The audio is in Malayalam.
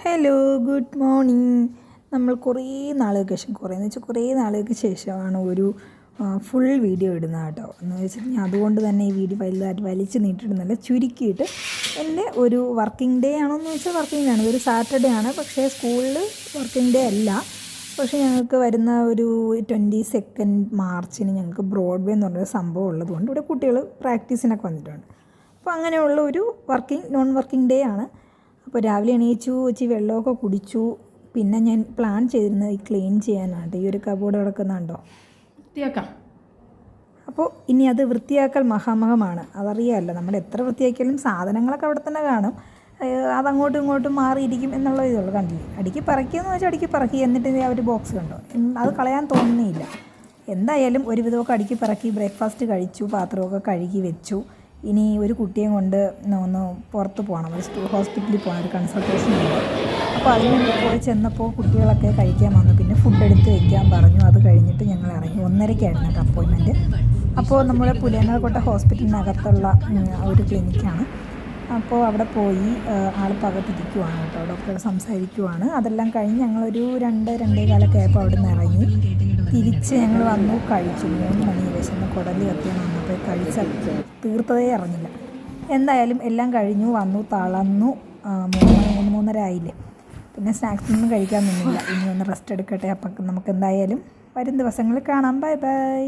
Hello, good morning. നമ്മൾ കുറേ നാളുകൾക്ക് ശേഷമാണ് ഒരു ഫുൾ വീഡിയോ ഇടുന്നത് കേട്ടോ. എന്ന് വെച്ചിട്ടുണ്ടെങ്കിൽ അതുകൊണ്ട് തന്നെ ഈ വീഡിയോ വലുതായിട്ട് വലിച്ചു നീട്ടിയിടുന്നില്ല, ചുരുക്കിയിട്ട് എൻ്റെ ഒരു വർക്കിംഗ് ഡേ ആണോയെന്ന് വെച്ചാൽ വർക്കിംഗ് ഡേ ആണ്. ഇതൊരു സാറ്റർഡേ ആണ്, പക്ഷേ സ്കൂളിൽ വർക്കിംഗ് ഡേ അല്ല. പക്ഷേ ഞങ്ങൾക്ക് വരുന്ന ഒരു 22 മാർച്ചിന് ഞങ്ങൾക്ക് ബ്രോഡ്വേ എന്ന് പറഞ്ഞൊരു സംഭവം ഉള്ളതുകൊണ്ട് ഇവിടെ കുട്ടികൾ പ്രാക്ടീസിനൊക്കെ വന്നിട്ടുണ്ട്. അപ്പോൾ അങ്ങനെയുള്ള ഒരു നോൺ വർക്കിംഗ് ഡേ ആണ്. അപ്പോൾ രാവിലെ എണീച്ചു, ഇച്ചിരി വെള്ളമൊക്കെ കുടിച്ചു. പിന്നെ ഞാൻ പ്ലാൻ ചെയ്തിരുന്നത് ഈ ക്ലീൻ ചെയ്യാനാണ്. ഈ ഒരു കബോർഡ് കിടക്കുന്നുണ്ടോ, വൃത്തിയാക്കാം. അപ്പോൾ ഇനി അത് വൃത്തിയാക്കൽ മഹാമഹമാണ്. അതറിയാമല്ലോ, നമ്മൾ എത്ര വൃത്തിയാക്കിയാലും സാധനങ്ങളൊക്കെ അവിടെ തന്നെ കാണും. അതങ്ങോട്ടും ഇങ്ങോട്ടും മാറിയിരിക്കും എന്നുള്ള ഇതുള്ളൂ. കണ്ടില്ലേ, അടുക്കി പറക്കിയെന്ന് വെച്ചാൽ അടുക്കി പറക്കി, എന്നിട്ട് ആ ഒരു ബോക്സ് കണ്ടോ, അത് കളയാൻ തോന്നുന്നില്ല. എന്തായാലും ഒരുവിധമൊക്കെ അടുക്കി പറക്കി ബ്രേക്ക്ഫാസ്റ്റ് കഴിച്ചു, പാത്രമൊക്കെ കഴുകി വെച്ചു. ഇനി ഒരു കുട്ടിയെ കൊണ്ട് ഒന്ന് പുറത്ത് പോകണം, ഒരു ഹോസ്പിറ്റലിൽ പോകണം, ഒരു കൺസൾട്ടേഷൻ ഉണ്ട്. അപ്പോൾ അതിന് പോയി ചെന്നപ്പോൾ കുട്ടികളൊക്കെ കഴിക്കാൻ വന്നു. പിന്നെ ഫുഡ് എടുത്ത് വയ്ക്കാൻ പറഞ്ഞു. അത് കഴിഞ്ഞിട്ട് ഞങ്ങൾ ഇറങ്ങി. 1:30-ക്കായിരുന്നു അപ്പോയിൻമെൻറ്റ്. അപ്പോൾ നമ്മുടെ പുലിയനാർകോട്ട ഹോസ്പിറ്റലിനകത്തുള്ള ഒരു ക്ലിനിക്കാണ്. അപ്പോൾ അവിടെ പോയി ആളിപ്പോൾ അകത്തിരിക്കുവാണ് കേട്ടോ. ഡോക്ടറോട് സംസാരിക്കുവാണ്. അതെല്ലാം കഴിഞ്ഞ് ഞങ്ങളൊരു 2-2:15 ആയപ്പോൾ അവിടെ നിന്ന് ഇറങ്ങി. തിരിച്ച് ഞങ്ങൾ വന്നു, കഴിച്ചു. 3 മണി വിശന്ന് കുടലി കത്തിയാണ് വന്നപ്പോൾ കഴിച്ച തീർത്തതേ അറിഞ്ഞില്ല. എന്തായാലും എല്ലാം കഴിഞ്ഞു വന്നു, തളർന്നു. 3-3:30 ആയില്ലേ. പിന്നെ സ്നാക്സൊന്നും കഴിക്കാൻ നിന്നില്ല. ഇനി ഒന്ന് റെസ്റ്റ് എടുക്കട്ടെ. അപ്പം നമുക്ക് എന്തായാലും വരും ദിവസങ്ങളിൽ കാണാം. Bye bye.